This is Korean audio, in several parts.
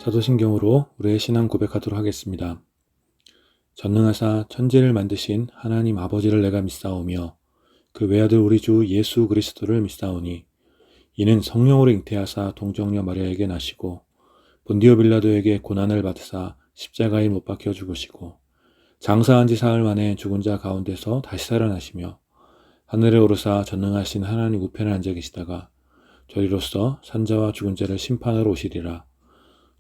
사도신경으로 우리의 신앙 고백하도록 하겠습니다. 전능하사 천지를 만드신 하나님 아버지를 내가 믿사오며 그 외아들 우리 주 예수 그리스도를 믿사오니 이는 성령으로 잉태하사 동정녀 마리아에게 나시고 본디오 빌라도에게 고난을 받으사 십자가에 못 박혀 죽으시고 장사한 지 사흘 만에 죽은 자 가운데서 다시 살아나시며 하늘에 오르사 전능하신 하나님 우편에 앉아 계시다가 저리로서 산자와 죽은 자를 심판하러 오시리라.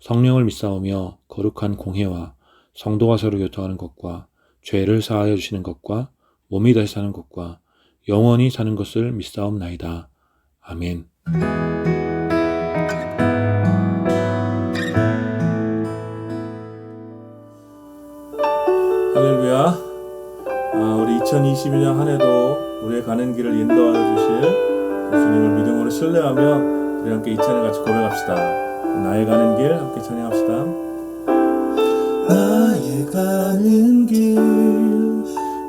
성령을 믿사오며 거룩한 공회와 성도가 서로 교통하는 것과 죄를 사하여 주시는 것과 몸이 다시 사는 것과 영원히 사는 것을 믿사옵나이다. 아멘. 할렐루야. 우리 2022년 한 해도 우리의 가는 길을 인도하여 주실 주님을 믿음으로 신뢰하며 우리 함께 이 찬양 같이 고백합시다. 나의 가는 길 함께 찬양합시다. 나의 가는 길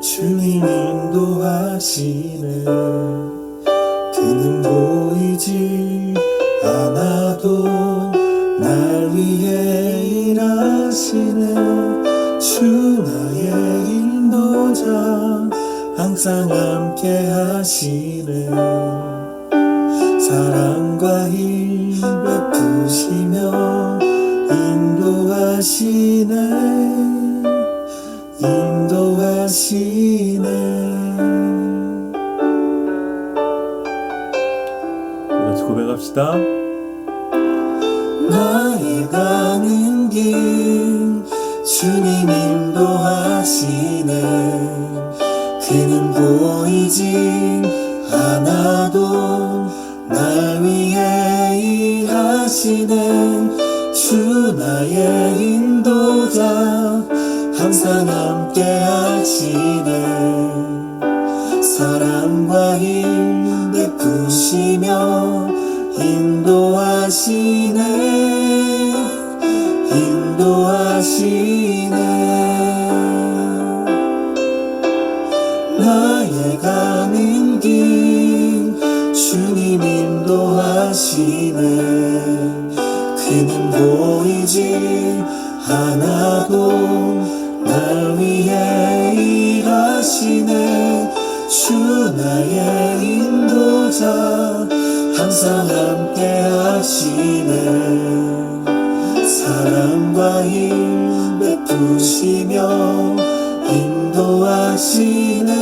주님 인도하시네. 그는 보이지 않아도 날 위해 일하시네. 주 나의 인도자 항상 함께 하시네. 사랑과 힘 베푸시며 인도하시네. 같이 고백합시다. 나의 가는 길 주님 인도하시네. 그는 보이지 않아도 날 위해 일하시네. 주 나의 인도자 항상 함께 하시네. 사랑과 힘 베푸시며 인도하시네. 나의 가는 길 주님 인도하시네. 그는 보이지 않아도 날 위해 일하시네. 주 나의 인도자 항상 함께 하시네. 사랑과 힘 베푸시며 인도하시네.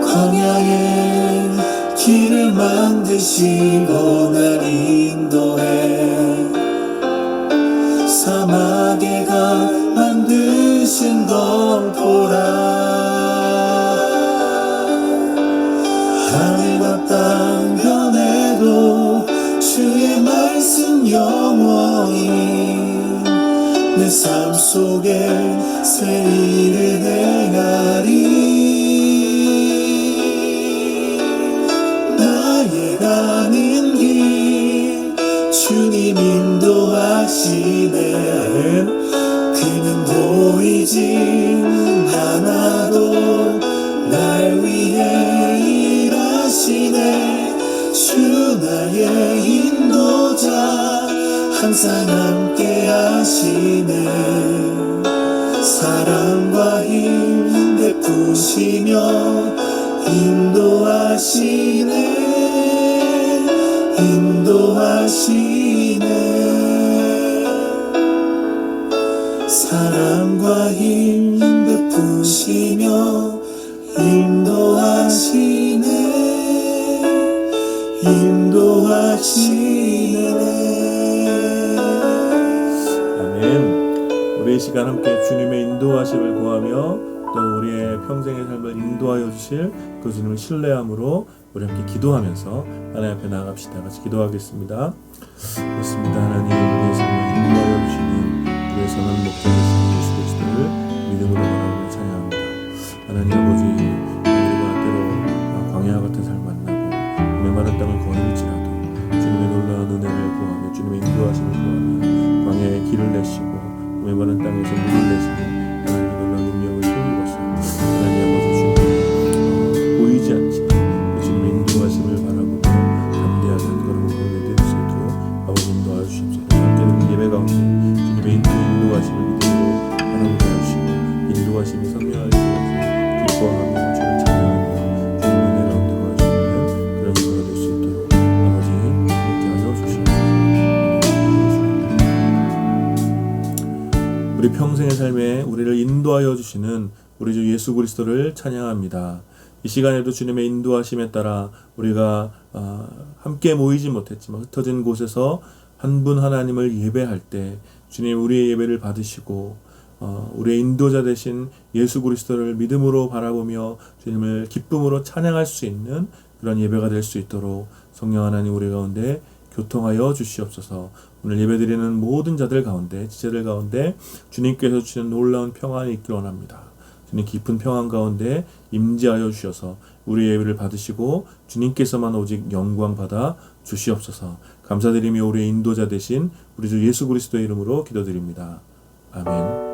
광야에 길을 만드시고 날 인도해. 사막에 가 만드신 덤보라. 하늘과 땅 변해도 주의 말씀 영원히 내 삶 속에 새 일을 행하리. 나의 가는 길 주님 인도하시네. 그는 보이지 않아도 날 위해 일하시네. 주 나의 인도자 항상 함께 하시네. 사랑과 힘 베푸시며 인도하시네. 사랑과 힘 베푸시며 인도하시네. 아멘. 우리 이 시간 함께 주님의 인도하심을 구하며 또 우리의 평생의 삶을 인도하여 주실 그 주님을 신뢰함으로 우리 함께 기도하면서 하나님 앞에 나아갑시다. 같이 기도하겠습니다. 그렇습니다. 하나님, 우리의 삶을 인도하여 주시는 우리의 선한 목자이신 예수 그리스도를 믿음으로 바라보며 찬양합니다. 하나님 아버지, 우리가 때로 광야 같은 삶 만나고 메마른 땅을 거닐지라도 주님의 놀라운 은혜를 구하며 주님의 인도하심을 구하며 광야에 길을 내시고 메마른 땅에서 물을 내시고 하나님의 놀라운 능력을 힘입어서 하나님 아버지 주님 보이지 않지만 주님의 삶에 우리를 인도하여 주시는 우리 주 예수 그리스도를 찬양합니다. 이 시간에도 주님의 인도하심에 따라 우리가 함께 모이지 못했지만 흩어진 곳에서 한 분 하나님을 예배할 때 주님 우리의 예배를 받으시고 우리의 인도자 되신 예수 그리스도를 믿음으로 바라보며 주님을 기쁨으로 찬양할 수 있는 그런 예배가 될 수 있도록 성령 하나님 우리 가운데 교통하여 주시옵소서. 오늘 예배드리는 모든 자들 가운데, 지체들 가운데 주님께서 주시는 놀라운 평안이 있기를 원합니다. 주님 깊은 평안 가운데 임재하여 주셔서 우리의 예배를 받으시고 주님께서만 오직 영광 받아 주시옵소서. 감사드리며 우리의 인도자 되신 우리 주 예수 그리스도의 이름으로 기도드립니다. 아멘.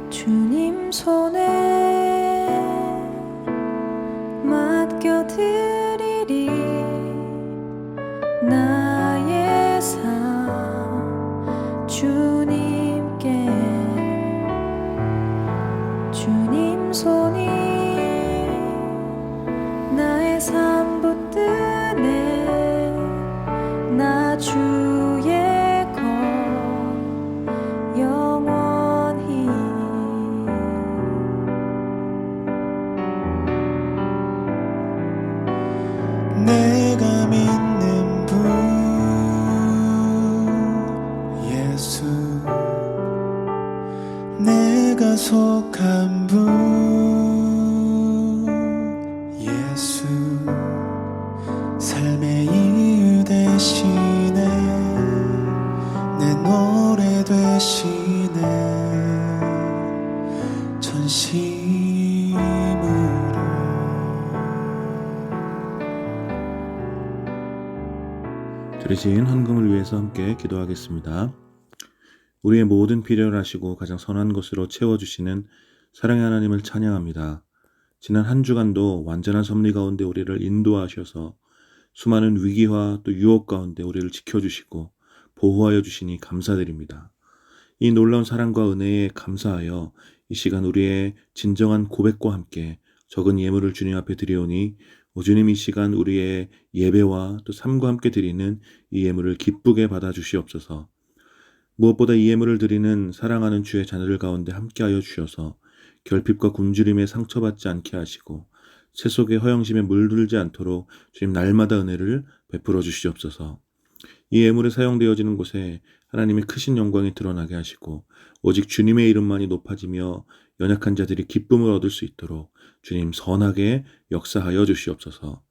주님 손에 맡겨드리리 나의 삶 주님께 주님 손이 나의 삶 붙드네 나 주의 것 영원히 내가 믿는 분 예수 내가 속한 분 예수 삶의 이유 되시네 내 노래 되시네 전심으로 들으신 헌금을 위해서 함께 기도하겠습니다. 우리의 모든 필요를 하시고 가장 선한 것으로 채워주시는 사랑의 하나님을 찬양합니다. 지난 한 주간도 완전한 섭리 가운데 우리를 인도하셔서 수많은 위기와 또 유혹 가운데 우리를 지켜주시고 보호하여 주시니 감사드립니다. 이 놀라운 사랑과 은혜에 감사하여 이 시간 우리의 진정한 고백과 함께 적은 예물을 주님 앞에 드리오니 오 주님 이 시간 우리의 예배와 또 삶과 함께 드리는 이 예물을 기쁘게 받아주시옵소서. 무엇보다 이 예물을 드리는 사랑하는 주의 자녀들 가운데 함께하여 주셔서 결핍과 굶주림에 상처받지 않게 하시고 새 속의 허영심에 물들지 않도록 주님 날마다 은혜를 베풀어 주시옵소서. 이 예물에 사용되어지는 곳에 하나님의 크신 영광이 드러나게 하시고 오직 주님의 이름만이 높아지며 연약한 자들이 기쁨을 얻을 수 있도록 주님 선하게 역사하여 주시옵소서.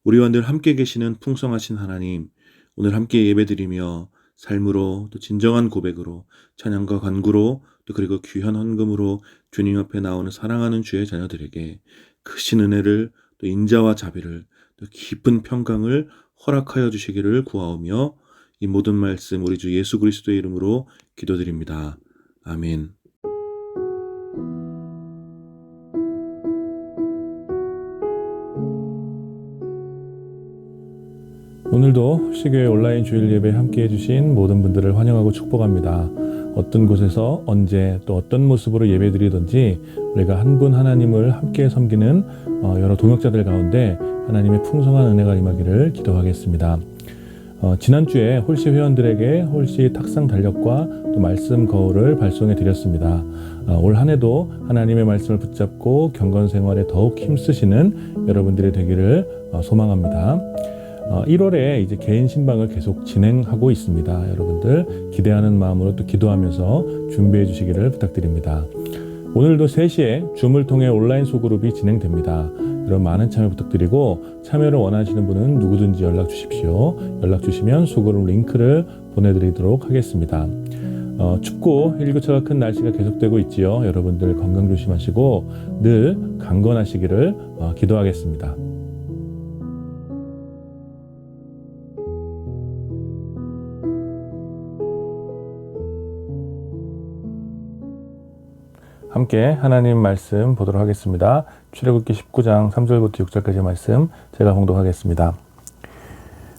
우리와 늘 함께 계시는 풍성하신 하나님, 오늘 함께 예배드리며 삶으로 또 진정한 고백으로 찬양과 간구로 또 그리고 귀한 헌금으로 주님 앞에 나오는 사랑하는 주의 자녀들에게 크신 은혜를 또 인자와 자비를 또 깊은 평강을 허락하여 주시기를 구하오며 이 모든 말씀 우리 주 예수 그리스도의 이름으로 기도드립니다. 아멘. 오늘도 시교회 온라인 주일 예배에 함께 해주신 모든 분들을 환영하고 축복합니다. 어떤 곳에서 언제 또 어떤 모습으로 예배드리든지 우리가 한 분 하나님을 함께 섬기는 여러 동역자들 가운데 하나님의 풍성한 은혜가 임하기를 기도하겠습니다. 지난주에 홀씨 회원들에게 홀씨 탁상 달력과 또 말씀 거울을 발송해 드렸습니다. 올 한 해도 하나님의 말씀을 붙잡고 경건 생활에 더욱 힘쓰시는 여러분들이 되기를 소망합니다. 1월에 이제 개인 신방을 계속 진행하고 있습니다. 여러분들 기대하는 마음으로 또 기도하면서 준비해 주시기를 부탁드립니다. 오늘도 3시에 줌을 통해 온라인 소그룹이 진행됩니다. 여러분 많은 참여 부탁드리고 참여를 원하시는 분은 누구든지 연락 주십시오. 연락 주시면 소그룹 링크를 보내드리도록 하겠습니다. 춥고 일교차가 큰 날씨가 계속되고 있지요. 여러분들 건강 조심하시고 늘 강건하시기를 기도하겠습니다. 함께 하나님 말씀 보도록 하겠습니다. 출애굽기 19장 3절부터 6절까지 말씀 제가 봉독하겠습니다.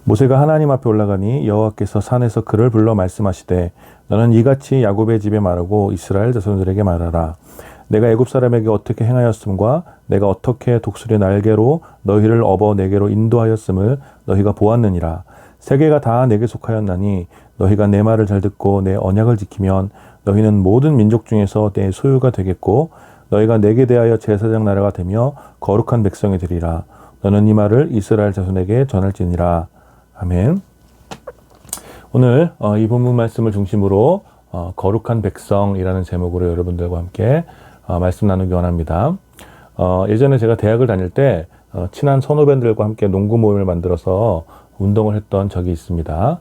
모세가 하나님 앞에 올라가니 여호와께서 산에서 그를 불러 말씀하시되 너는 이같이 야곱의 집에 말하고 이스라엘 자손들에게 말하라. 내가 애굽 사람에게 어떻게 행하였음과 내가 어떻게 독수리 날개로 너희를 업어 내게로 인도하였음을 너희가 보았느니라. 세계가 다 내게 속하였나니 너희가 내 말을 잘 듣고 내 언약을 지키면 너희는 모든 민족 중에서 내 소유가 되겠고 너희가 내게 대하여 제사장 나라가 되며 거룩한 백성이 되리라. 너는 이 말을 이스라엘 자손에게 전할지니라. 아멘. 오늘 이 본문 말씀을 중심으로 거룩한 백성이라는 제목으로 여러분들과 함께 말씀 나누기 원합니다. 예전에 제가 대학을 다닐 때 친한 선후배들과 함께 농구 모임을 만들어서 운동을 했던 적이 있습니다.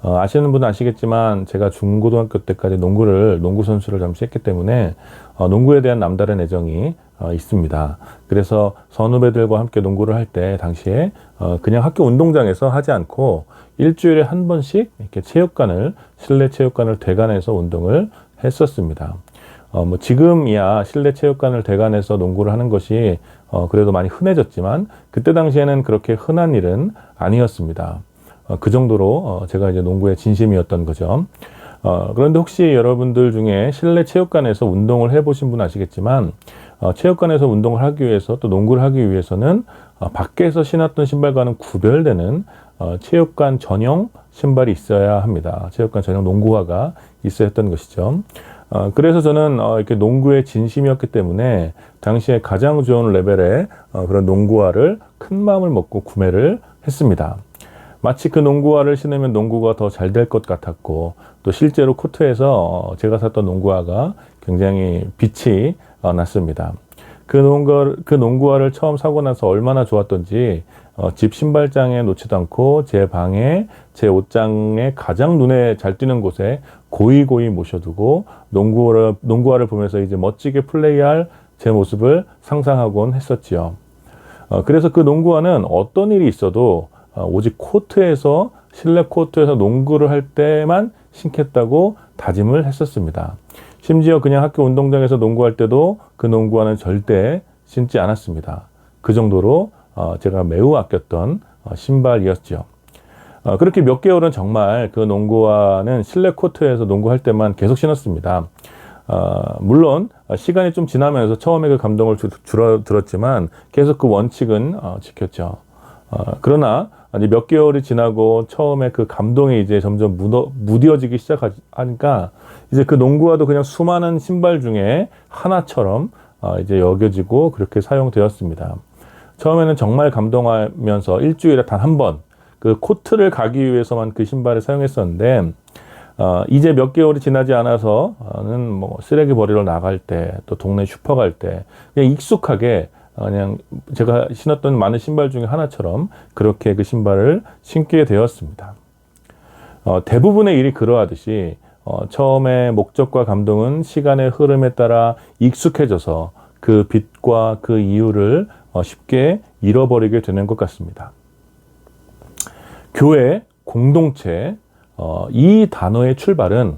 아시는 분은 아시겠지만 제가 중고등학교 때까지 농구 선수를 잠시 했기 때문에 농구에 대한 남다른 애정이 있습니다. 그래서 선후배들과 함께 농구를 할 때 당시에 그냥 학교 운동장에서 하지 않고 일주일에 한 번씩 이렇게 실내 체육관을 대관해서 운동을 했었습니다. 지금이야 실내 체육관을 대관해서 농구를 하는 것이 그래도 많이 흔해졌지만 그때 당시에는 그렇게 흔한 일은 아니었습니다. 그 정도로 제가 이제 농구에 진심이었던 거죠. 그런데 혹시 여러분들 중에 실내 체육관에서 운동을 해보신 분 아시겠지만 체육관에서 운동을 하기 위해서 또 농구를 하기 위해서는 밖에서 신었던 신발과는 구별되는 체육관 전용 신발이 있어야 합니다. 체육관 전용 농구화가 있어야 했던 것이죠. 그래서 저는 이렇게 농구에 진심이었기 때문에 당시에 가장 좋은 레벨의 그런 농구화를 큰 마음을 먹고 구매를 했습니다. 마치 그 농구화를 신으면 농구가 더 잘 될 것 같았고 또 실제로 코트에서 제가 샀던 농구화가 굉장히 빛이 났습니다. 그 농구화를 처음 사고 나서 얼마나 좋았던지 집 신발장에 놓지도 않고 제 방에 제 옷장에 가장 눈에 잘 띄는 곳에 고이고이 모셔두고 농구화를 보면서 이제 멋지게 플레이할 제 모습을 상상하곤 했었지요. 그래서 그 농구화는 어떤 일이 있어도 오직 실내 코트에서 농구를 할 때만 신겠다고 다짐을 했었습니다. 심지어 그냥 학교 운동장에서 농구할 때도 그 농구화는 절대 신지 않았습니다. 그 정도로 제가 매우 아꼈던 신발이었죠. 그렇게 몇 개월은 정말 그 농구화는 실내 코트에서 농구할 때만 계속 신었습니다. 물론 시간이 좀 지나면서 처음에 그 감동을 줄어들었지만 계속 그 원칙은 지켰죠. 그러나 몇 개월이 지나고 처음에 그 감동이 이제 점점 무뎌지기 시작하니까 이제 그 농구화도 그냥 수많은 신발 중에 하나처럼 이제 여겨지고 그렇게 사용되었습니다. 처음에는 정말 감동하면서 일주일에 단 한 번 그 코트를 가기 위해서만 그 신발을 사용했었는데 이제 몇 개월이 지나지 않아서는 뭐 쓰레기 버리러 나갈 때 또 동네 슈퍼 갈 때 그냥 익숙하게 그냥 제가 신었던 많은 신발 중에 하나처럼 그렇게 그 신발을 신게 되었습니다. 대부분의 일이 그러하듯이 처음에 목적과 감동은 시간의 흐름에 따라 익숙해져서 그 빛과 그 이유를 쉽게 잃어버리게 되는 것 같습니다. 교회, 공동체, 이 단어의 출발은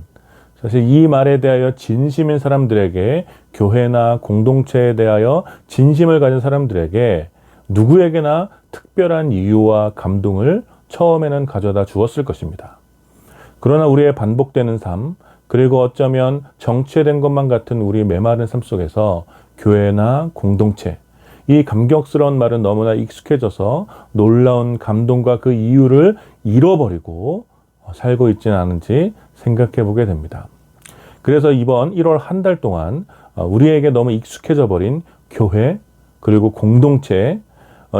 사실 이 말에 대하여 진심인 사람들에게 교회나 공동체에 대하여 진심을 가진 사람들에게 누구에게나 특별한 이유와 감동을 처음에는 가져다 주었을 것입니다. 그러나 우리의 반복되는 삶, 그리고 어쩌면 정체된 것만 같은 우리 메마른 삶 속에서 교회나 공동체, 이 감격스러운 말은 너무나 익숙해져서 놀라운 감동과 그 이유를 잃어버리고 살고 있지는 않은지 생각해 보게 됩니다. 그래서 이번 1월 한 달 동안 우리에게 너무 익숙해져 버린 교회 그리고 공동체,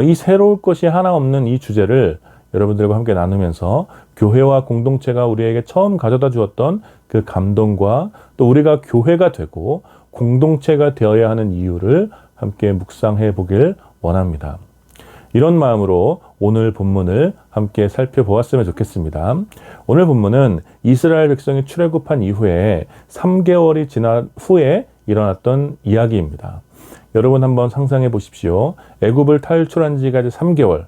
이 새로울 것이 하나 없는 이 주제를 여러분들과 함께 나누면서 교회와 공동체가 우리에게 처음 가져다 주었던 그 감동과 또 우리가 교회가 되고 공동체가 되어야 하는 이유를 함께 묵상해 보길 원합니다. 이런 마음으로 오늘 본문을 함께 살펴보았으면 좋겠습니다. 오늘 본문은 이스라엘 백성이 출애굽한 이후에 3개월이 지난 후에 일어났던 이야기입니다. 여러분 한번 상상해 보십시오. 애굽을 탈출한 지가 이제 3개월,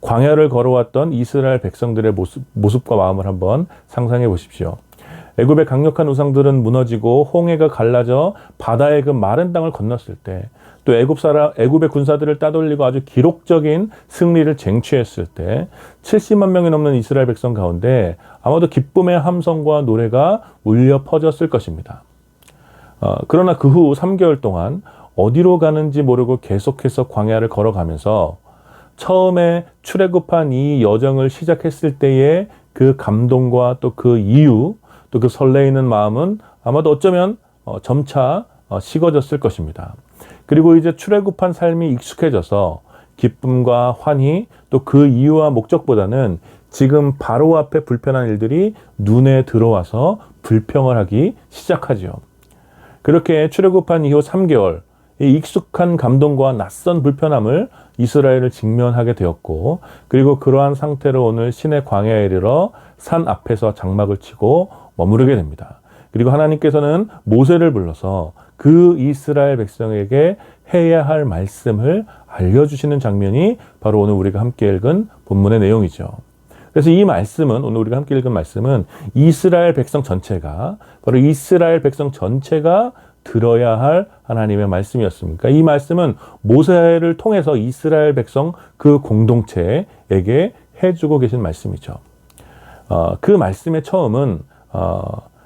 광야를 걸어왔던 이스라엘 백성들의 모습과 마음을 한번 상상해 보십시오. 애굽의 강력한 우상들은 무너지고 홍해가 갈라져 바다의 그 마른 땅을 건넜을 때, 또 애굽의 군사들을 따돌리고 아주 기록적인 승리를 쟁취했을 때 70만 명이 넘는 이스라엘 백성 가운데 아마도 기쁨의 함성과 노래가 울려 퍼졌을 것입니다. 그러나 그 후 3개월 동안 어디로 가는지 모르고 계속해서 광야를 걸어가면서 처음에 출애굽한 이 여정을 시작했을 때의 그 감동과 또 그 이유, 또 그 설레이는 마음은 아마도 어쩌면 점차 식어졌을 것입니다. 그리고 이제 출애굽한 삶이 익숙해져서 기쁨과 환희, 또 그 이유와 목적보다는 지금 바로 앞에 불편한 일들이 눈에 들어와서 불평을 하기 시작하지요. 그렇게 출애굽한 이후 3개월, 이 익숙한 감동과 낯선 불편함을 이스라엘을 직면하게 되었고, 그리고 그러한 상태로 오늘 신의 광야에 이르러 산 앞에서 장막을 치고 머무르게 됩니다. 그리고 하나님께서는 모세를 불러서 그 이스라엘 백성에게 해야 할 말씀을 알려주시는 장면이 바로 오늘 우리가 함께 읽은 본문의 내용이죠. 그래서 이 말씀은, 오늘 우리가 함께 읽은 말씀은 이스라엘 백성 전체가, 바로 이스라엘 백성 전체가 들어야 할 하나님의 말씀이었습니까? 이 말씀은 모세를 통해서 이스라엘 백성 그 공동체에게 해주고 계신 말씀이죠. 그 말씀의 처음은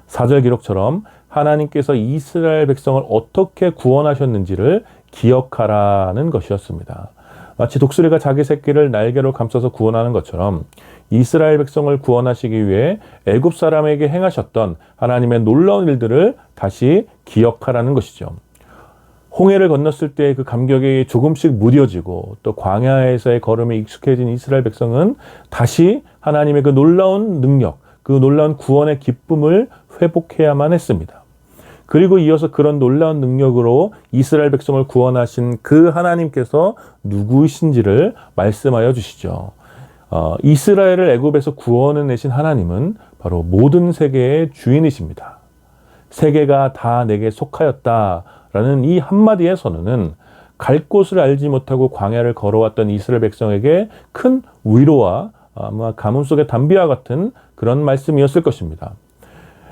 4절 기록처럼 하나님께서 이스라엘 백성을 어떻게 구원하셨는지를 기억하라는 것이었습니다. 마치 독수리가 자기 새끼를 날개로 감싸서 구원하는 것처럼 이스라엘 백성을 구원하시기 위해 애굽 사람에게 행하셨던 하나님의 놀라운 일들을 다시 기억하라는 것이죠. 홍해를 건넜을 때 그 감격이 조금씩 무뎌지고 또 광야에서의 걸음에 익숙해진 이스라엘 백성은 다시 하나님의 그 놀라운 능력, 그 놀라운 구원의 기쁨을 회복해야만 했습니다. 그리고 이어서 그런 놀라운 능력으로 이스라엘 백성을 구원하신 그 하나님께서 누구이신지를 말씀하여 주시죠. 이스라엘을 애굽에서 구원해내신 하나님은 바로 모든 세계의 주인이십니다. 세계가 다 내게 속하였다라는 이 한마디의 선언은 갈 곳을 알지 못하고 광야를 걸어왔던 이스라엘 백성에게 큰 위로와 아마 가뭄 속의 담비와 같은 그런 말씀이었을 것입니다.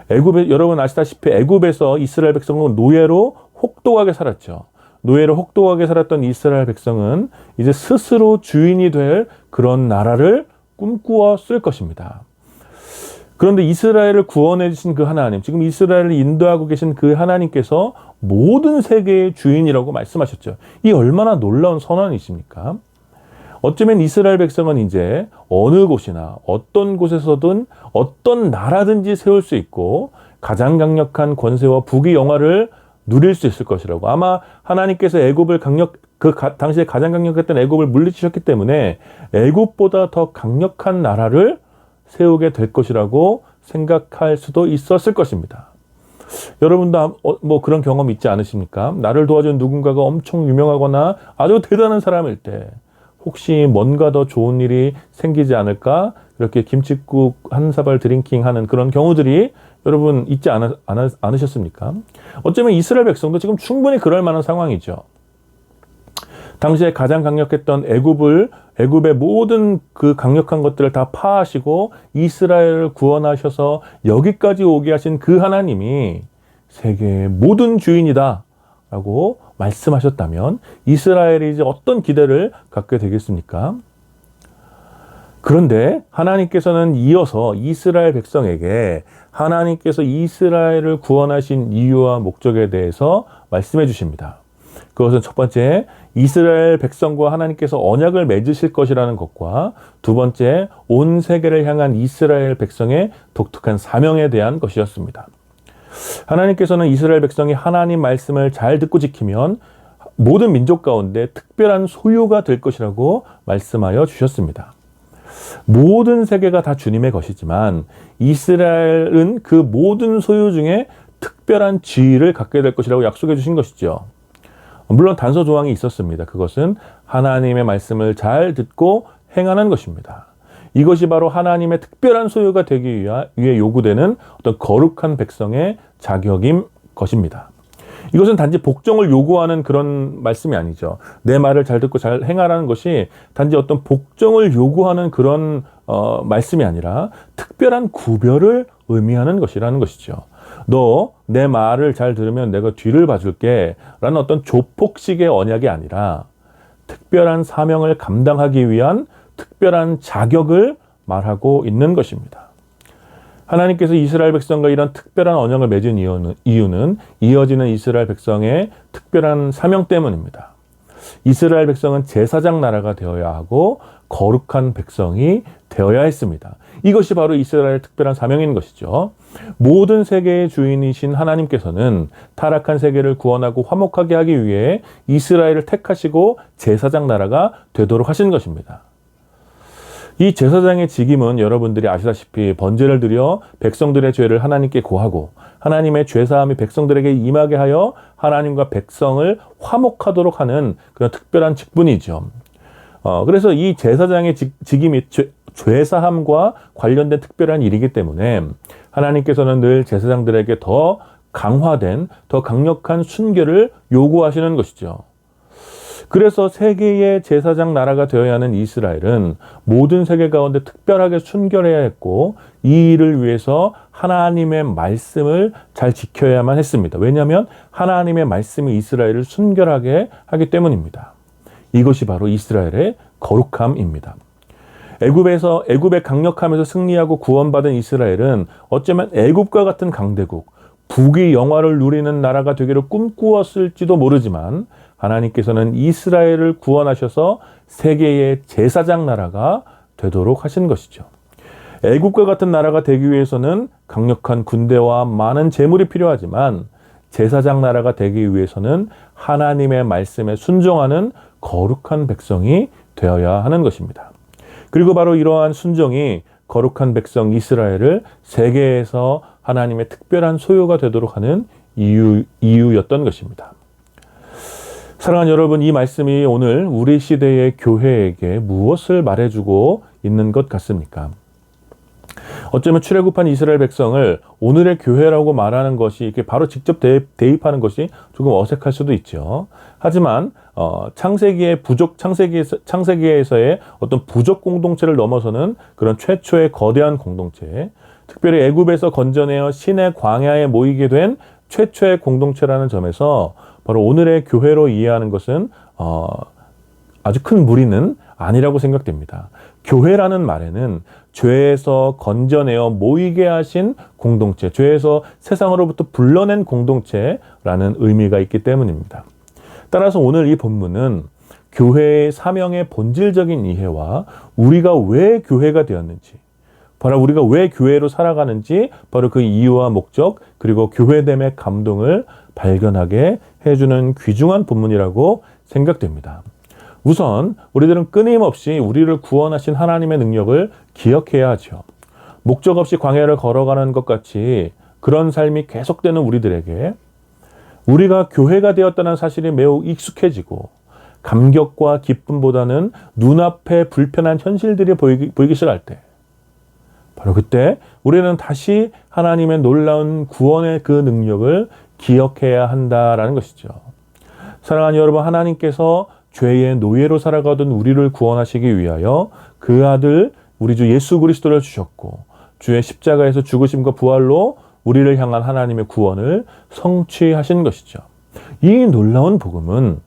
여러분 아시다시피 애굽에서 이스라엘 백성은 노예로 혹독하게 살았죠. 노예로 혹독하게 살았던 이스라엘 백성은 이제 스스로 주인이 될 그런 나라를 꿈꾸었을 것입니다. 그런데 이스라엘을 구원해 주신 그 하나님, 지금 이스라엘을 인도하고 계신 그 하나님께서 모든 세계의 주인이라고 말씀하셨죠. 이 얼마나 놀라운 선언이십니까? 어쩌면 이스라엘 백성은 이제 어느 곳이나 어떤 곳에서든 어떤 나라든지 세울 수 있고 가장 강력한 권세와 부귀 영화를 누릴 수 있을 것이라고. 아마 하나님께서 애굽을 당시에 가장 강력했던 애굽을 물리치셨기 때문에 애굽보다 더 강력한 나라를 세우게 될 것이라고 생각할 수도 있었을 것입니다. 여러분도 뭐 그런 경험 있지 않으십니까? 나를 도와준 누군가가 엄청 유명하거나 아주 대단한 사람일 때 혹시 뭔가 더 좋은 일이 생기지 않을까? 이렇게 김칫국 한 사발 드링킹 하는 그런 경우들이 여러분 있지 않으셨습니까? 어쩌면 이스라엘 백성도 지금 충분히 그럴 만한 상황이죠. 당시에 가장 강력했던 애굽의 모든 그 강력한 것들을 다 파하시고 이스라엘을 구원하셔서 여기까지 오게 하신 그 하나님이 세계의 모든 주인이다 라고 말씀하셨다면 이스라엘이 이제 어떤 기대를 갖게 되겠습니까? 그런데 하나님께서는 이어서 이스라엘 백성에게 하나님께서 이스라엘을 구원하신 이유와 목적에 대해서 말씀해 주십니다. 그것은 첫 번째, 이스라엘 백성과 하나님께서 언약을 맺으실 것이라는 것과 두 번째, 온 세계를 향한 이스라엘 백성의 독특한 사명에 대한 것이었습니다. 하나님께서는 이스라엘 백성이 하나님 말씀을 잘 듣고 지키면 모든 민족 가운데 특별한 소유가 될 것이라고 말씀하여 주셨습니다. 모든 세계가 다 주님의 것이지만 이스라엘은 그 모든 소유 중에 특별한 지위를 갖게 될 것이라고 약속해 주신 것이죠. 물론 단서 조항이 있었습니다. 그것은 하나님의 말씀을 잘 듣고 행하는 것입니다. 이것이 바로 하나님의 특별한 소유가 되기 위해 요구되는 어떤 거룩한 백성의 자격인 것입니다. 이것은 단지 복종을 요구하는 그런 말씀이 아니죠. 내 말을 잘 듣고 잘 행하라는 것이 단지 어떤 복종을 요구하는 그런 말씀이 아니라 특별한 구별을 의미하는 것이라는 것이죠. 너 내 말을 잘 들으면 내가 뒤를 봐줄게 라는 어떤 조폭식의 언약이 아니라 특별한 사명을 감당하기 위한 특별한 자격을 말하고 있는 것입니다. 하나님께서 이스라엘 백성과 이런 특별한 언약을 맺은 이유는 이어지는 이스라엘 백성의 특별한 사명 때문입니다. 이스라엘 백성은 제사장 나라가 되어야 하고 거룩한 백성이 되어야 했습니다. 이것이 바로 이스라엘의 특별한 사명인 것이죠. 모든 세계의 주인이신 하나님께서는 타락한 세계를 구원하고 화목하게 하기 위해 이스라엘을 택하시고 제사장 나라가 되도록 하신 것입니다. 이 제사장의 직임은 여러분들이 아시다시피 번제를 드려 백성들의 죄를 하나님께 고하고 하나님의 죄사함이 백성들에게 임하게 하여 하나님과 백성을 화목하도록 하는 그런 특별한 직분이죠. 그래서 이 제사장의 직임이 죄사함과 관련된 특별한 일이기 때문에 하나님께서는 늘 제사장들에게 더 강화된, 더 강력한 순결을 요구하시는 것이죠. 그래서 세계의 제사장 나라가 되어야 하는 이스라엘은 모든 세계 가운데 특별하게 순결해야 했고 이 일을 위해서 하나님의 말씀을 잘 지켜야만 했습니다. 왜냐하면 하나님의 말씀이 이스라엘을 순결하게 하기 때문입니다. 이것이 바로 이스라엘의 거룩함입니다. 애굽에 강력하면서 승리하고 구원받은 이스라엘은 어쩌면 애굽과 같은 강대국, 북의 영화를 누리는 나라가 되기를 꿈꾸었을지도 모르지만 하나님께서는 이스라엘을 구원하셔서 세계의 제사장 나라가 되도록 하신 것이죠. 애굽과 같은 나라가 되기 위해서는 강력한 군대와 많은 재물이 필요하지만 제사장 나라가 되기 위해서는 하나님의 말씀에 순종하는 거룩한 백성이 되어야 하는 것입니다. 그리고 바로 이러한 순종이 거룩한 백성 이스라엘을 세계에서 하나님의 특별한 소유가 되도록 하는 이유였던 것입니다. 사랑하는 여러분, 이 말씀이 오늘 우리 시대의 교회에게 무엇을 말해주고 있는 것 같습니까? 어쩌면 출애굽한 이스라엘 백성을 오늘의 교회라고 말하는 것이 이렇게 바로 직접 대입하는 것이 조금 어색할 수도 있죠. 하지만 창세기에서의 어떤 부족 공동체를 넘어서는 그런 최초의 거대한 공동체, 특별히 애굽에서 건져내어 신의 광야에 모이게 된 최초의 공동체라는 점에서 바로 오늘의 교회로 이해하는 것은 아주 큰 무리는 아니라고 생각됩니다. 교회라는 말에는 죄에서 건져내어 모이게 하신 공동체, 죄에서 세상으로부터 불러낸 공동체라는 의미가 있기 때문입니다. 따라서 오늘 이 본문은 교회의 사명의 본질적인 이해와 우리가 왜 교회가 되었는지, 바로 우리가 왜 교회로 살아가는지, 바로 그 이유와 목적, 그리고 교회됨의 감동을 발견하게 해주는 귀중한 본문이라고 생각됩니다. 우선 우리들은 끊임없이 우리를 구원하신 하나님의 능력을 기억해야 하죠. 목적 없이 광야를 걸어가는 것 같이 그런 삶이 계속되는 우리들에게 우리가 교회가 되었다는 사실이 매우 익숙해지고 감격과 기쁨보다는 눈앞에 불편한 현실들이 보이기 시작할 때, 바로 그때 우리는 다시 하나님의 놀라운 구원의 그 능력을 기억해야 한다라는 것이죠. 사랑하는 여러분, 하나님께서 죄의 노예로 살아가던 우리를 구원하시기 위하여 그 아들 우리 주 예수 그리스도를 주셨고 주의 십자가에서 죽으심과 부활로 우리를 향한 하나님의 구원을 성취하신 것이죠. 이 놀라운 복음은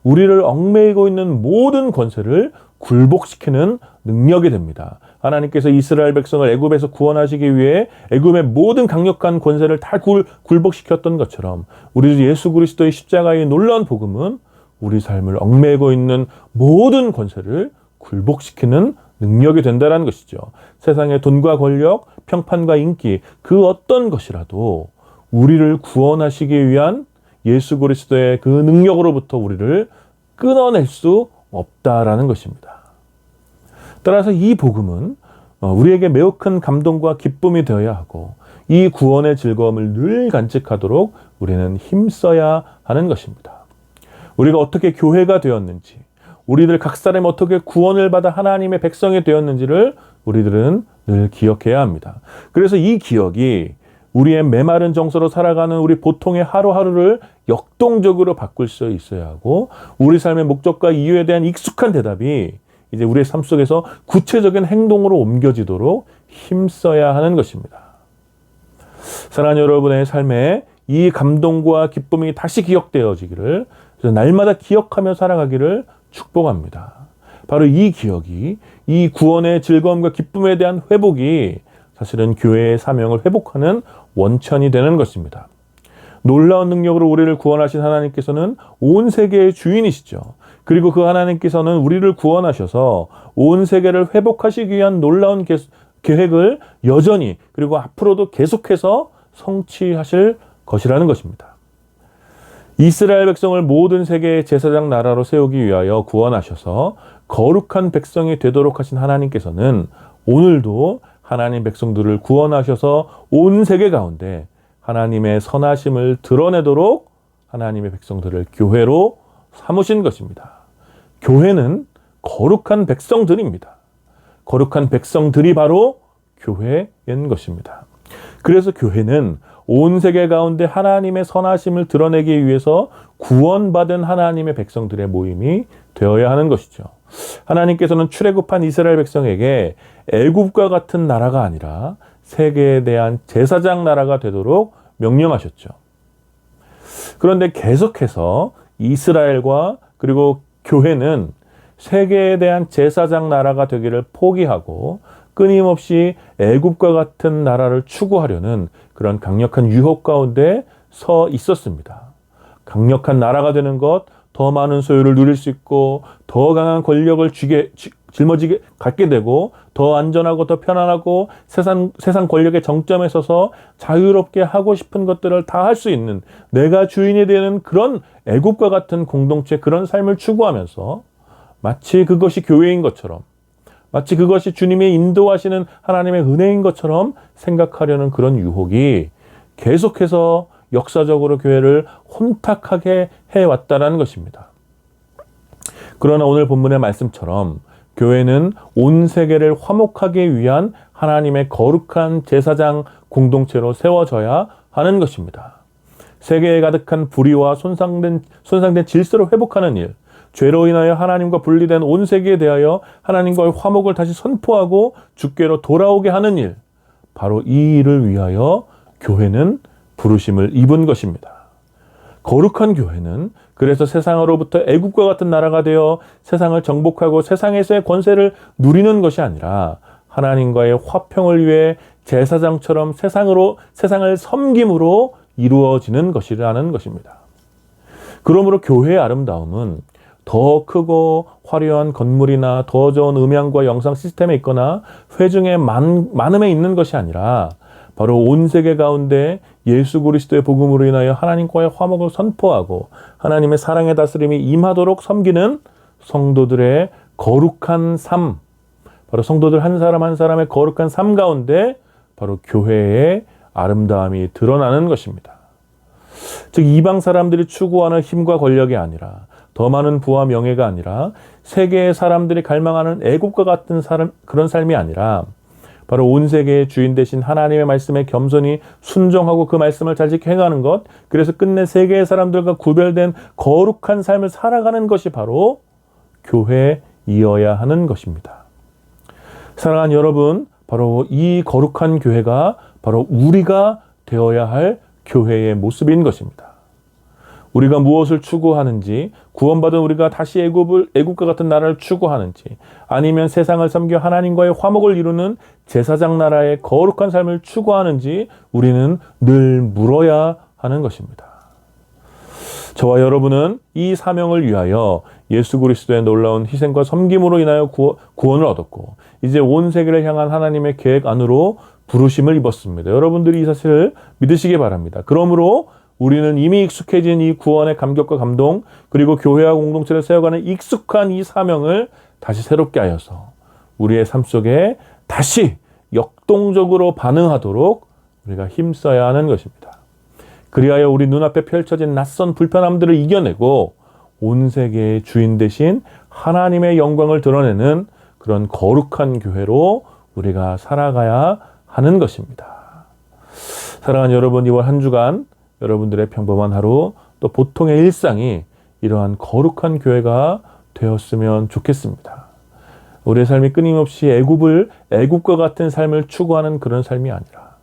우리를 얽매이고 있는 모든 권세를 굴복시키는 능력이 됩니다. 하나님께서 이스라엘 백성을 애굽에서 구원하시기 위해 애굽의 모든 강력한 권세를 다 굴복시켰던 것처럼 우리 주 예수 그리스도의 십자가의 놀라운 복음은 우리 삶을 얽매이고 있는 모든 권세를 굴복시키는 능력이 된다는 것이죠. 세상의 돈과 권력, 평판과 인기, 그 어떤 것이라도 우리를 구원하시기 위한 예수 그리스도의 그 능력으로부터 우리를 끊어낼 수 없다라는 것입니다. 따라서 이 복음은 우리에게 매우 큰 감동과 기쁨이 되어야 하고 이 구원의 즐거움을 늘 간직하도록 우리는 힘써야 하는 것입니다. 우리가 어떻게 교회가 되었는지, 우리들 각 사람이 어떻게 구원을 받아 하나님의 백성이 되었는지를 우리들은 늘 기억해야 합니다. 그래서 이 기억이 우리의 메마른 정서로 살아가는 우리 보통의 하루하루를 역동적으로 바꿀 수 있어야 하고, 우리 삶의 목적과 이유에 대한 익숙한 대답이 이제 우리의 삶 속에서 구체적인 행동으로 옮겨지도록 힘써야 하는 것입니다. 사랑하는 여러분의 삶에 이 감동과 기쁨이 다시 기억되어지기를, 날마다 기억하며 살아가기를 축복합니다. 바로 이 기억이, 이 구원의 즐거움과 기쁨에 대한 회복이 사실은 교회의 사명을 회복하는 원천이 되는 것입니다. 놀라운 능력으로 우리를 구원하신 하나님께서는 온 세계의 주인이시죠. 그리고 그 하나님께서는 우리를 구원하셔서 온 세계를 회복하시기 위한 놀라운 계획을 여전히, 그리고 앞으로도 계속해서 성취하실 것이라는 것입니다. 이스라엘 백성을 모든 세계의 제사장 나라로 세우기 위하여 구원하셔서 거룩한 백성이 되도록 하신 하나님께서는 오늘도 하나님 백성들을 구원하셔서 온 세계 가운데 하나님의 선하심을 드러내도록 하나님의 백성들을 교회로 삼으신 것입니다. 교회는 거룩한 백성들입니다. 거룩한 백성들이 바로 교회인 것입니다. 그래서 교회는 온 세계 가운데 하나님의 선하심을 드러내기 위해서 구원받은 하나님의 백성들의 모임이 되어야 하는 것이죠. 하나님께서는 출애굽한 이스라엘 백성에게 애굽과 같은 나라가 아니라 세계에 대한 제사장 나라가 되도록 명령하셨죠. 그런데 계속해서 이스라엘과 그리고 교회는 세계에 대한 제사장 나라가 되기를 포기하고 끊임없이 애굽과 같은 나라를 추구하려는 그런 강력한 유혹 가운데 서 있었습니다. 강력한 나라가 되는 것, 더 많은 소유를 누릴 수 있고 더 강한 권력을 짊어지게 갖게 되고 더 안전하고 더 편안하고 세상 권력의 정점에 서서 자유롭게 하고 싶은 것들을 다 할 수 있는, 내가 주인이 되는 그런 애국과 같은 공동체, 그런 삶을 추구하면서 마치 그것이 교회인 것처럼, 마치 그것이 주님이 인도하시는 하나님의 은혜인 것처럼 생각하려는 그런 유혹이 계속해서 역사적으로 교회를 혼탁하게 해왔다는 것입니다. 그러나 오늘 본문의 말씀처럼 교회는 온 세계를 화목하기 위한 하나님의 거룩한 제사장 공동체로 세워져야 하는 것입니다. 세계에 가득한 불의와 손상된 질서를 회복하는 일, 죄로 인하여 하나님과 분리된 온 세계에 대하여 하나님과의 화목을 다시 선포하고 주께로 돌아오게 하는 일, 바로 이 일을 위하여 교회는 부르심을 입은 것입니다. 거룩한 교회는 그래서 세상으로부터 애국과 같은 나라가 되어 세상을 정복하고 세상에서의 권세를 누리는 것이 아니라 하나님과의 화평을 위해 제사장처럼 세상을 섬김으로 이루어지는 것이라는 것입니다. 그러므로 교회의 아름다움은 더 크고 화려한 건물이나 더 좋은 음향과 영상 시스템에 있거나 회중의 많음에 있는 것이 아니라 바로 온 세계 가운데 예수 그리스도의 복음으로 인하여 하나님과의 화목을 선포하고 하나님의 사랑의 다스림이 임하도록 섬기는 성도들의 거룩한 삶, 바로 성도들 한 사람 한 사람의 거룩한 삶 가운데 바로 교회의 아름다움이 드러나는 것입니다. 즉 이방 사람들이 추구하는 힘과 권력이 아니라, 더 많은 부와 명예가 아니라, 세계의 사람들이 갈망하는 애국과 같은 그런 삶이 아니라 바로 온 세계의 주인 되신 하나님의 말씀에 겸손히 순종하고 그 말씀을 잘 지켜 행하는 것, 그래서 끝내 세계의 사람들과 구별된 거룩한 삶을 살아가는 것이 바로 교회이어야 하는 것입니다. 사랑하는 여러분, 바로 이 거룩한 교회가 바로 우리가 되어야 할 교회의 모습인 것입니다. 우리가 무엇을 추구하는지, 구원받은 우리가 다시 애국과 같은 나라를 추구하는지, 아니면 세상을 섬겨 하나님과의 화목을 이루는 제사장 나라의 거룩한 삶을 추구하는지 우리는 늘 물어야 하는 것입니다. 저와 여러분은 이 사명을 위하여 예수 그리스도의 놀라운 희생과 섬김으로 인하여 구원을 얻었고 이제 온 세계를 향한 하나님의 계획 안으로 부르심을 입었습니다. 여러분들이 이 사실을 믿으시기 바랍니다. 그러므로 우리는 이미 익숙해진 이 구원의 감격과 감동, 그리고 교회와 공동체를 세워가는 익숙한 이 사명을 다시 새롭게 하여서 우리의 삶 속에 다시 역동적으로 반응하도록 우리가 힘써야 하는 것입니다. 그리하여 우리 눈앞에 펼쳐진 낯선 불편함들을 이겨내고 온 세계의 주인 되신 하나님의 영광을 드러내는 그런 거룩한 교회로 우리가 살아가야 하는 것입니다. 사랑하는 여러분, 이번 한 주간 여러분들의 평범한 하루, 또 보통의 일상이 이러한 거룩한 교회가 되었으면 좋겠습니다. 우리의 삶이 끊임없이 애국과 같은 삶을 추구하는 그런 삶이 아니라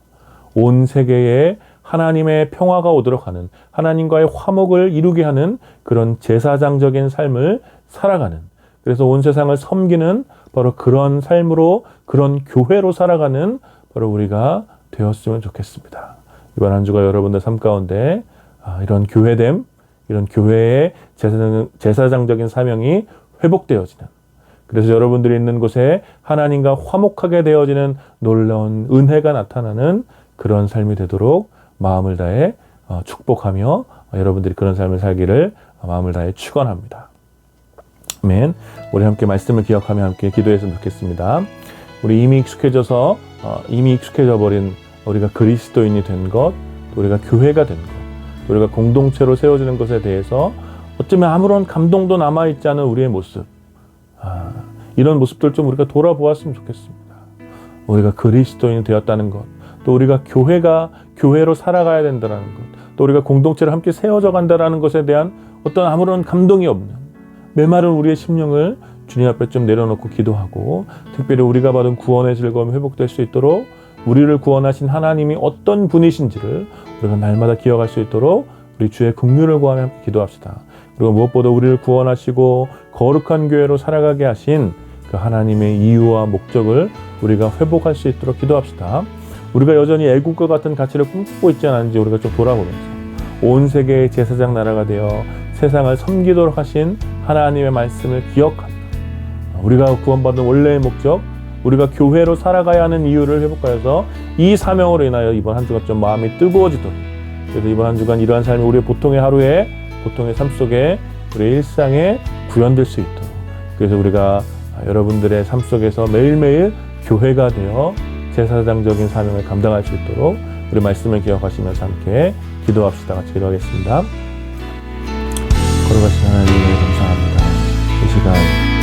온 세계에 하나님의 평화가 오도록 하는, 하나님과의 화목을 이루게 하는 그런 제사장적인 삶을 살아가는, 그래서 온 세상을 섬기는 바로 그런 삶으로, 그런 교회로 살아가는 바로 우리가 되었으면 좋겠습니다. 이번 한 주가 여러분들 삶 가운데 이런 교회됨, 이런 교회의 제사장적인 사명이 회복되어지는, 그래서 여러분들이 있는 곳에 하나님과 화목하게 되어지는 놀라운 은혜가 나타나는 그런 삶이 되도록 마음을 다해 축복하며 여러분들이 그런 삶을 살기를 마음을 다해 축원합니다. 아멘. 우리 함께 말씀을 기억하며 함께 기도했으면 좋겠습니다. 우리 이미 익숙해져 버린 우리가 그리스도인이 된 것, 또 우리가 교회가 된 것, 또 우리가 공동체로 세워지는 것에 대해서 어쩌면 아무런 감동도 남아있지 않은 우리의 모습, 이런 모습들 좀 우리가 돌아보았으면 좋겠습니다. 우리가 그리스도인이 되었다는 것, 또 우리가 교회로 살아가야 된다는 것, 또 우리가 공동체를 함께 세워져 간다는 것에 대한 어떤 아무런 감동이 없는 메마른 우리의 심령을 주님 앞에 좀 내려놓고 기도하고, 특별히 우리가 받은 구원의 즐거움이 회복될 수 있도록 우리를 구원하신 하나님이 어떤 분이신지를 우리가 날마다 기억할 수 있도록 우리 주의 긍휼을 구하며 함께 기도합시다. 그리고 무엇보다 우리를 구원하시고 거룩한 교회로 살아가게 하신 그 하나님의 이유와 목적을 우리가 회복할 수 있도록 기도합시다. 우리가 여전히 애국과 같은 가치를 꿈꾸고 있지 않은지 우리가 좀 돌아보면서 온 세계의 제사장 나라가 되어 세상을 섬기도록 하신 하나님의 말씀을 기억하며 우리가 구원받은 원래의 목적, 우리가 교회로 살아가야 하는 이유를 회복하여서 이 사명으로 인하여 이번 한 주간 좀 마음이 뜨거워지도록, 그래서 이번 한 주간 이러한 삶이 우리의 보통의 하루에, 보통의 삶 속에, 우리의 일상에 구현될 수 있도록, 그래서 우리가 여러분들의 삶 속에서 매일매일 교회가 되어 제사장적인 사명을 감당할 수 있도록 우리 말씀을 기억하시면서 함께 기도합시다. 같이 기도하겠습니다. 거룩하신 하나님, 감사합니다. 이 시간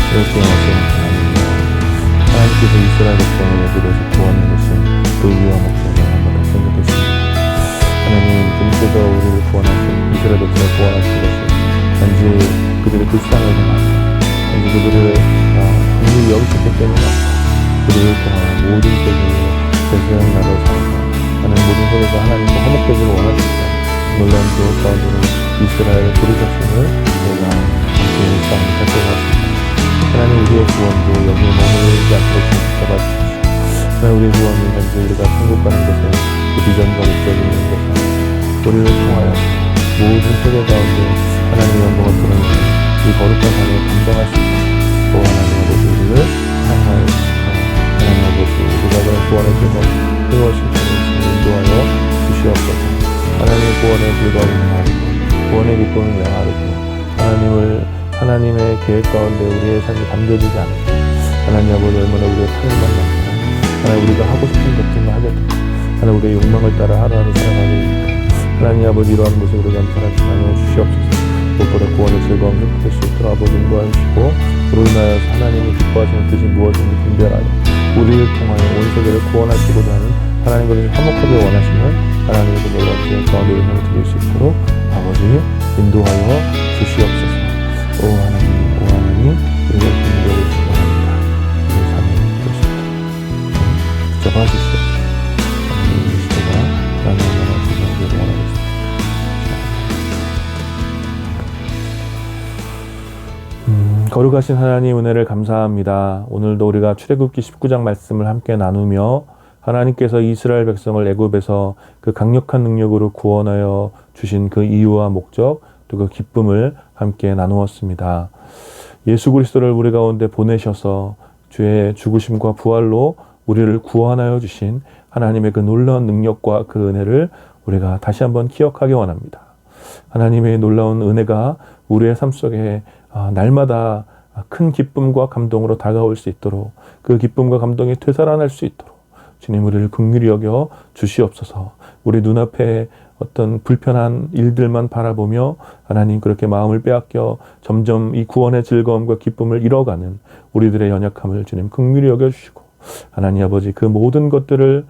이렇게 하시는 하나님, 하나님께서 이스라엘 백성을 애굽에서 구원하신 그 이유와 목적을 한번 다시 생각했습니다. 하나님, 주님께서 우리를 구원하신, 이스라엘 백성을 구원하신 것은 단지 그들의 불쌍함을 아니라 단지 그들을 긍휼히 여기셨기 때문에 그들을 통한 모든 세계에 제사장 나라를 살아서 하나님 모든 세계가 하나님과 화목되기를 원하십니다. 놀라운 교회 가운데는 이스라엘을 부르셨음을 우리가 함께 일상을 살펴보았습니다. 하나님, 우리의 구원도 여기에 머무르지 않도록 잡아주십시오. 하나님, 우리의 구원은 단지 우리가 천국 가는 것에 그 비전과 목적이 있는 것이 아니라 우리를 통하여 모든 세계 가운데 하나님의 영광을 드러내는 이 거룩한 삶을 감당할 수 있도록 또 하나님 아버지 우리를 사랑하여 주시고 하나님 아버지 우리가 그런 구원의 즐거움 뜨거우신 주님을 인도하여 주시옵소서. 하나님의 구원의 즐거움을 행하고 구원의 기쁨을 행하고 하나님의 계획 가운데 우리의 삶이 담겨지지 않고 하나님 아버지 얼마나 우리의 타협만 남고 하나님 우리가 하고 싶은 것들만 하게 되고 하나님 우리의 욕망을 따라 하루하루 살아가게 되고 하나님 아버지 이러한 모습으로 감사하지 않아 주시옵소서. 무엇보다 구원의 즐거움 회복될 수 있도록 아버지 인도하여 주시고 그로 인하여 하나님이 기뻐하시는 뜻이 무엇인지 분별하여 우리를 통하여 온 세계를 구원하시고자 하는 하나님을 화목하게 원하시는 하나님의 그 놀라운 계획 가운데 은혜를 드릴 수 있도록 아버지 인도하여 주시옵소서. 오 하나님, 우리가 긍휼을 기도합니다. 우리 삶을 이끌 수 있도록 붙잡아 주시옵소서. 하나님, 이 시대가 하나님 나라 주시기를 원하겠습니다. 거룩하신 하나님 은혜를 감사합니다. 오늘도 우리가 출애굽기 19장 말씀을 함께 나누며 하나님께서 이스라엘 백성을 애굽에서 그 강력한 능력으로 구원하여 주신 그 이유와 목적, 또 그 기쁨을 함께 나누었습니다. 예수 그리스도를 우리 가운데 보내셔서 주의 죽으심과 부활로 우리를 구원하여 주신 하나님의 그 놀라운 능력과 그 은혜를 우리가 다시 한번 기억하기 원합니다. 하나님의 놀라운 은혜가 우리의 삶 속에 날마다 큰 기쁨과 감동으로 다가올 수 있도록, 그 기쁨과 감동이 되살아날 수 있도록 주님 우리를 긍휼히 여겨 주시옵소서. 우리 눈앞에 어떤 불편한 일들만 바라보며 하나님 그렇게 마음을 빼앗겨 점점 이 구원의 즐거움과 기쁨을 잃어가는 우리들의 연약함을 주님 긍휼히 여겨주시고 하나님 아버지 그 모든 것들을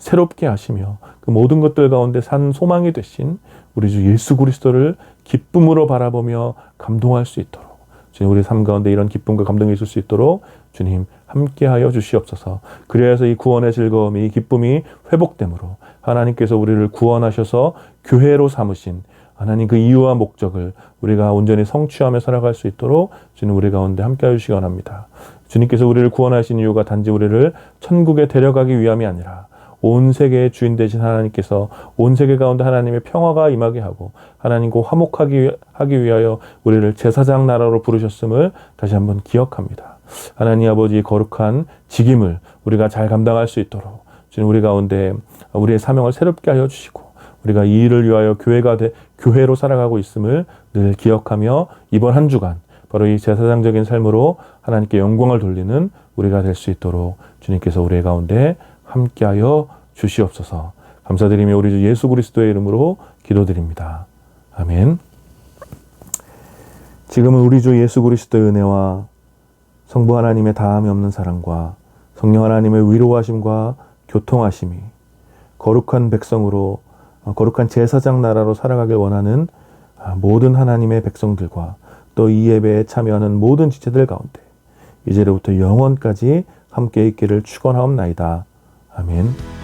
새롭게 하시며 그 모든 것들 가운데 산 소망이 되신 우리 주 예수 그리스도를 기쁨으로 바라보며 감동할 수 있도록 주님 우리 삶 가운데 이런 기쁨과 감동이 있을 수 있도록 주님 함께하여 주시옵소서. 그래서 이 구원의 즐거움이 이 기쁨이 회복됨으로 하나님께서 우리를 구원하셔서 교회로 삼으신 하나님 그 이유와 목적을 우리가 온전히 성취하며 살아갈 수 있도록 주님 우리 가운데 함께하여 주시기 원합니다. 주님께서 우리를 구원하신 이유가 단지 우리를 천국에 데려가기 위함이 아니라 온 세계의 주인 되신 하나님께서 온 세계 가운데 하나님의 평화가 임하게 하고 하나님과 화목하기 위하여 우리를 제사장 나라로 부르셨음을 다시 한번 기억합니다. 하나님 아버지 거룩한 직임을 우리가 잘 감당할 수 있도록 주님 우리 가운데 우리의 사명을 새롭게 하여 주시고 우리가 이 일을 위하여 교회로 살아가고 있음을 늘 기억하며 이번 한 주간 바로 이 제사장적인 삶으로 하나님께 영광을 돌리는 우리가 될 수 있도록 주님께서 우리 가운데 함께하여 주시옵소서. 감사드리며 우리 주 예수 그리스도의 이름으로 기도드립니다. 아멘. 지금은 우리 주 예수 그리스도의 은혜와 성부 하나님의 다함이 없는 사랑과 성령 하나님의 위로하심과 교통하심이 거룩한 백성으로 거룩한 제사장 나라로 살아가길 원하는 모든 하나님의 백성들과 또 이 예배에 참여하는 모든 지체들 가운데 이제로부터 영원까지 함께 있기를 축원하옵나이다. 아멘.